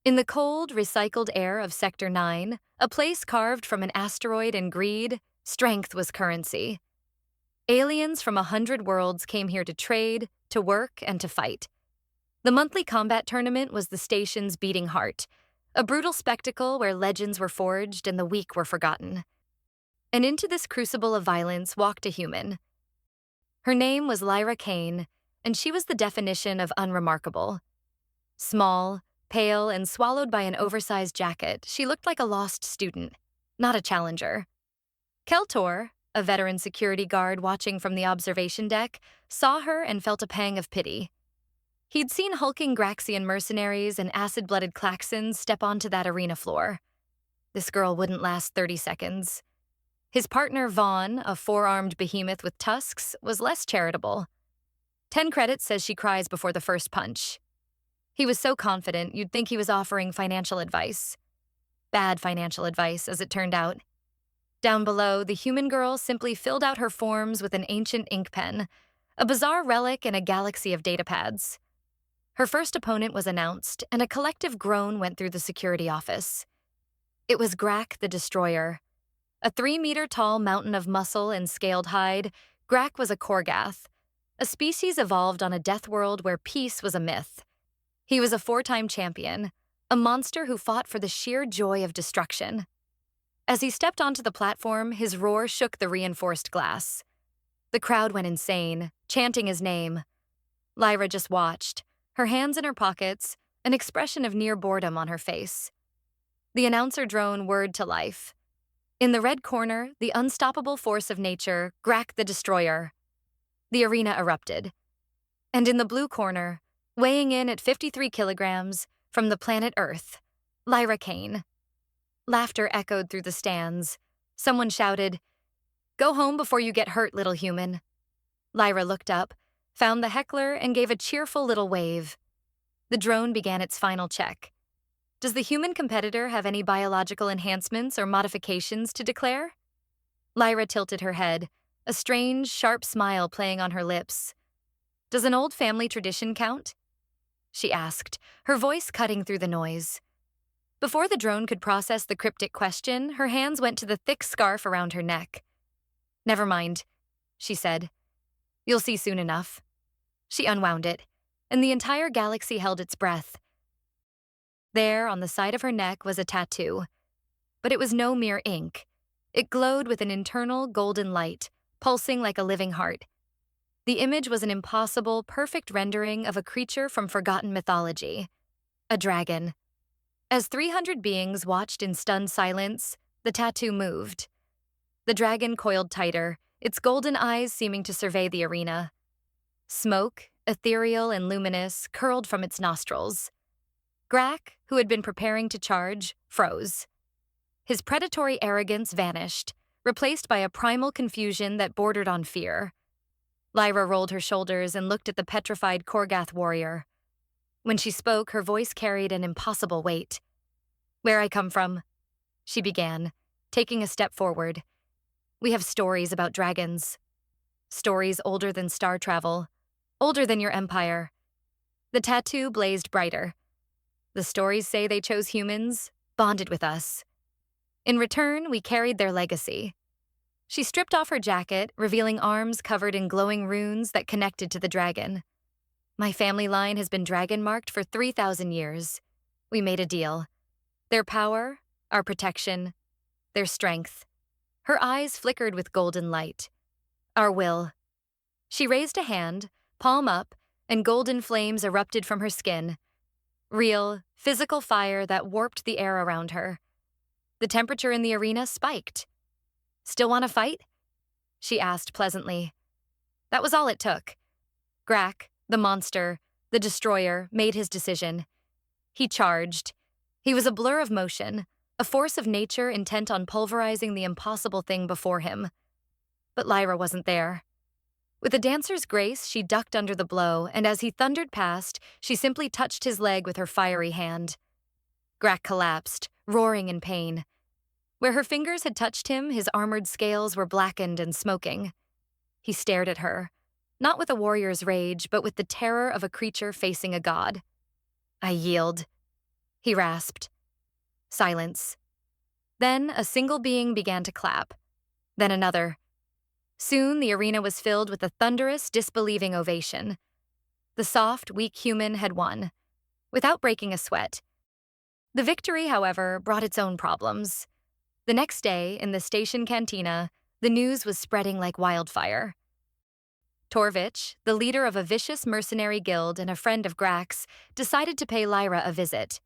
In the cold, recycled air of Sector 9, a place carved from an asteroid and greed, strength was currency. Aliens from 100 worlds came here to trade, to work, and to fight. The monthly combat tournament was the station's beating heart, a brutal spectacle where legends were forged and the weak were forgotten. And into this crucible of violence walked a human. Her name was Lyra Kane, and she was the definition of unremarkable. Small, pale, and swallowed by an oversized jacket, she looked like a lost student, not a challenger. Keltor, a veteran security guard watching from the observation deck, saw her and felt a pang of pity. He'd seen hulking Graxian mercenaries and acid-blooded Klaxons step onto that arena floor. This girl wouldn't last 30 seconds. His partner, Vaughn, a four-armed behemoth with tusks, was less charitable. 10 credits says she cries before the first punch. He was so confident you'd think he was offering financial advice. Bad financial advice, as it turned out. Down below, the human girl simply filled out her forms with an ancient ink pen, a bizarre relic in a galaxy of datapads. Her first opponent was announced, and a collective groan went through the security office. It was Grak the Destroyer. A 3-meter-tall mountain of muscle and scaled hide, Grak was a Korgath, a species evolved on a Deathworld where peace was a myth. He was a 4-time champion, a monster who fought for the sheer joy of destruction. As he stepped onto the platform, his roar shook the reinforced glass. The crowd went insane, chanting his name. Lyra just watched, her hands in her pockets, an expression of near boredom on her face. The announcer droned word to life. In the red corner, the unstoppable force of nature, Grak the Destroyer. The arena erupted. And in the blue corner, weighing in at 53 kilograms, from the planet Earth, Lyra Kane. Laughter echoed through the stands. Someone shouted, "Go home before you get hurt, little human." Lyra looked up, found the heckler, and gave a cheerful little wave. The drone began its final check. Does the human competitor have any biological enhancements or modifications to declare? Lyra tilted her head, a strange, sharp smile playing on her lips. Does an old family tradition count? She asked, her voice cutting through the noise. Before the drone could process the cryptic question, her hands went to the thick scarf around her neck. "Never mind," she said. "You'll see soon enough." She unwound it, and the entire galaxy held its breath. There, on the side of her neck, was a tattoo. But it was no mere ink. It glowed with an internal golden light, pulsing like a living heart. The image was an impossible, perfect rendering of a creature from forgotten mythology. A dragon. As 300 beings watched in stunned silence, the tattoo moved. The dragon coiled tighter, its golden eyes seeming to survey the arena. Smoke, ethereal and luminous, curled from its nostrils. Grak, who had been preparing to charge, froze. His predatory arrogance vanished, replaced by a primal confusion that bordered on fear. Lyra rolled her shoulders and looked at the petrified Korgath warrior. When she spoke, her voice carried an impossible weight. "Where I come from," she began, taking a step forward. "We have stories about dragons. Stories older than star travel, older than your empire." The tattoo blazed brighter. "The stories say they chose humans, bonded with us. In return, we carried their legacy." She stripped off her jacket, revealing arms covered in glowing runes that connected to the dragon. "My family line has been dragon-marked for 3,000 years. We made a deal. Their power, our protection, their strength." Her eyes flickered with golden light. "Our will." She raised a hand, palm up, and golden flames erupted from her skin. Real, physical fire that warped the air around her. The temperature in the arena spiked. "Still want to fight?" she asked pleasantly. That was all it took. Grak, the monster, the destroyer, made his decision. He charged. He was a blur of motion, a force of nature intent on pulverizing the impossible thing before him. But Lyra wasn't there. With a dancer's grace, she ducked under the blow, and as he thundered past, she simply touched his leg with her fiery hand. Grak collapsed, roaring in pain. Where her fingers had touched him, his armored scales were blackened and smoking. He stared at her, not with a warrior's rage, but with the terror of a creature facing a god. "I yield." he rasped. Silence. Then a single being began to clap. Then another. Soon the arena was filled with a thunderous, disbelieving ovation. The soft, weak human had won, without breaking a sweat. The victory, however, brought its own problems. The next day, in the station cantina, the news was spreading like wildfire. Torvich, the leader of a vicious mercenary guild and a friend of Grak's, decided to pay Lyra a visit.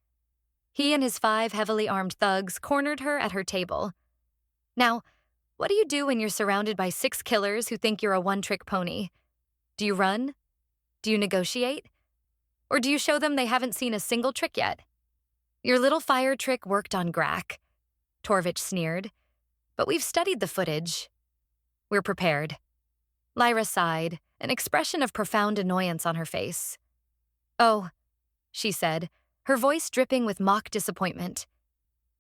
He and his 5 heavily armed thugs cornered her at her table. Now, what do you do when you're surrounded by 6 killers who think you're a one-trick pony? Do you run? Do you negotiate? Or do you show them they haven't seen a single trick yet? Your little fire trick worked on Grak, Torvich sneered. But we've studied the footage. We're prepared. Lyra sighed, an expression of profound annoyance on her face. Oh, she said, her voice dripping with mock disappointment.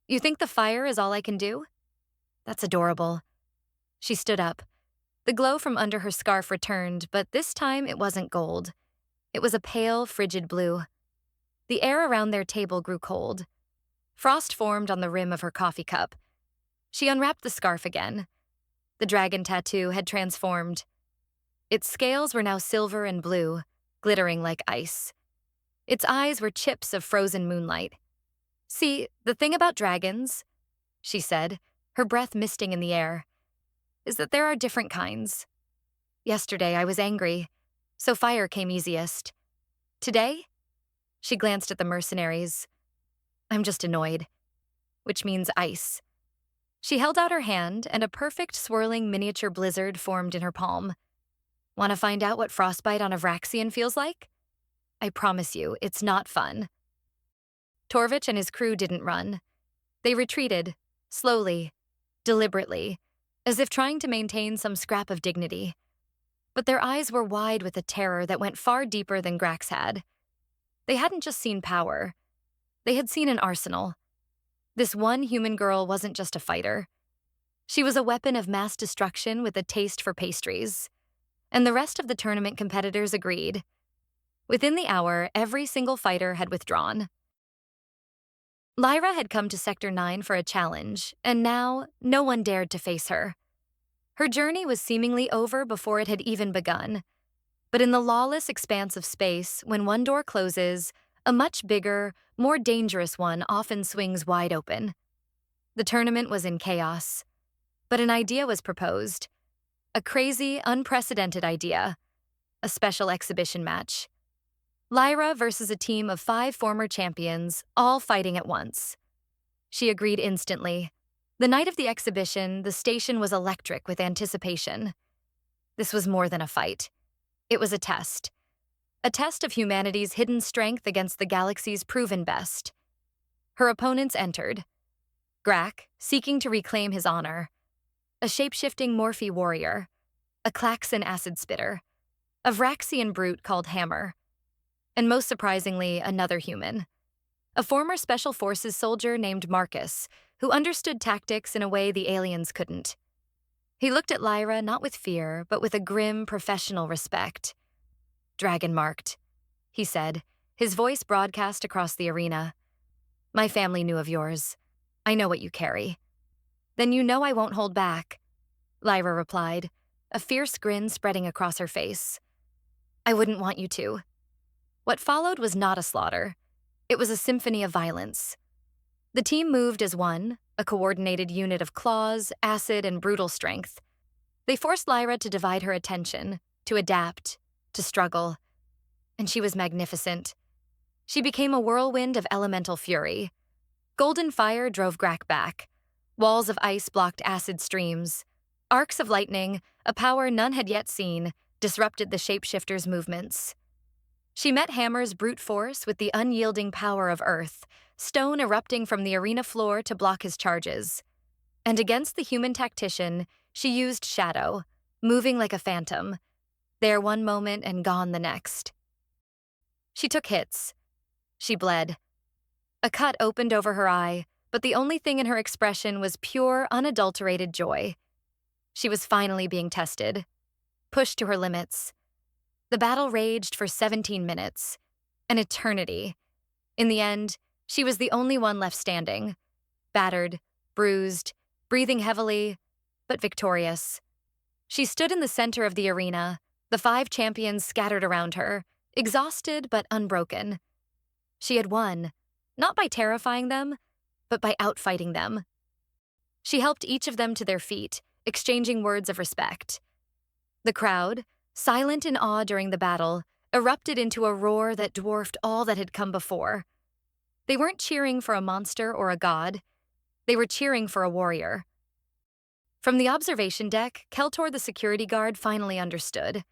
You think the fire is all I can do? That's adorable. She stood up. The glow from under her scarf returned, but this time it wasn't gold. It was a pale, frigid blue. The air around their table grew cold. Frost formed on the rim of her coffee cup. She unwrapped the scarf again. The dragon tattoo had transformed. Its scales were now silver and blue, glittering like ice. Its eyes were chips of frozen moonlight. See, the thing about dragons, she said, her breath misting in the air, is that there are different kinds. Yesterday I was angry, so fire came easiest. Today, she glanced at the mercenaries. I'm just annoyed, which means ice. She held out her hand, and a perfect swirling miniature blizzard formed in her palm. Want to find out what frostbite on a Vraxian feels like? I promise you, it's not fun. Torvich and his crew didn't run. They retreated, slowly, deliberately, as if trying to maintain some scrap of dignity. But their eyes were wide with a terror that went far deeper than Grak's had. They hadn't just seen power. They had seen an arsenal. This one human girl wasn't just a fighter. She was a weapon of mass destruction with a taste for pastries. And the rest of the tournament competitors agreed. Within the hour, every single fighter had withdrawn. Lyra had come to Sector 9 for a challenge, and now no one dared to face her. Her journey was seemingly over before it had even begun. But in the lawless expanse of space, when one door closes, a much bigger, more dangerous one often swings wide open. The tournament was in chaos, but an idea was proposed. A crazy, unprecedented idea. A special exhibition match. Lyra versus a team of 5 former champions, all fighting at once. She agreed instantly. The night of the exhibition, the station was electric with anticipation. This was more than a fight. It was a test. A test of humanity's hidden strength against the galaxy's proven best. Her opponents entered. Grak, seeking to reclaim his honor. A shape-shifting Morphe warrior. A Klaxon acid spitter. A Vraxian brute called Hammer. And most surprisingly, another human. A former Special Forces soldier named Marcus, who understood tactics in a way the aliens couldn't. He looked at Lyra not with fear, but with a grim, professional respect. Dragon marked, he said, his voice broadcast across the arena. My family knew of yours. I know what you carry. Then you know I won't hold back, Lyra replied, a fierce grin spreading across her face. I wouldn't want you to. What followed was not a slaughter. It was a symphony of violence. The team moved as one, a coordinated unit of claws, acid, and brutal strength. They forced Lyra to divide her attention, to adapt, to struggle. And she was magnificent. She became a whirlwind of elemental fury. Golden fire drove Grak back. Walls of ice blocked acid streams. Arcs of lightning, a power none had yet seen, disrupted the shapeshifter's movements. She met Hammer's brute force with the unyielding power of earth, stone erupting from the arena floor to block his charges. And against the human tactician, she used shadow, moving like a phantom, there one moment and gone the next. She took hits. She bled. A cut opened over her eye, but the only thing in her expression was pure, unadulterated joy. She was finally being tested, pushed to her limits. The battle raged for 17 minutes, an eternity. In the end, She was the only one left standing, battered, bruised, breathing heavily, but victorious. She stood in the center of the arena, the 5 champions scattered around her, exhausted but unbroken. She had won, not by terrifying them, but by outfighting them. She helped each of them to their feet, exchanging words of respect. The crowd, silent in awe during the battle, erupted into a roar that dwarfed all that had come before. They weren't cheering for a monster or a god. They were cheering for a warrior. From the observation deck, Keltor the security guard finally understood.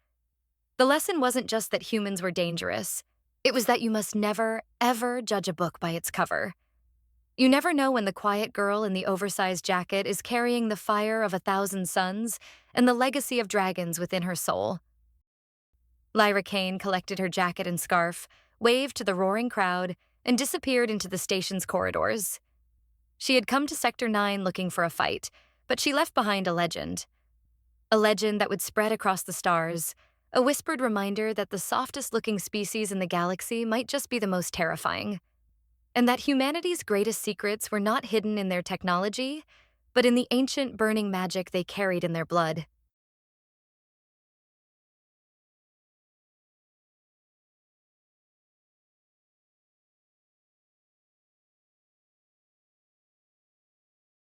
The lesson wasn't just that humans were dangerous. It was that you must never, ever judge a book by its cover. You never know when the quiet girl in the oversized jacket is carrying the fire of 1,000 suns and the legacy of dragons within her soul. Lyra Kane collected her jacket and scarf, waved to the roaring crowd, and disappeared into the station's corridors. She had come to Sector 9 looking for a fight, but she left behind a legend. A legend that would spread across the stars, a whispered reminder that the softest-looking species in the galaxy might just be the most terrifying, and that humanity's greatest secrets were not hidden in their technology, but in the ancient burning magic they carried in their blood.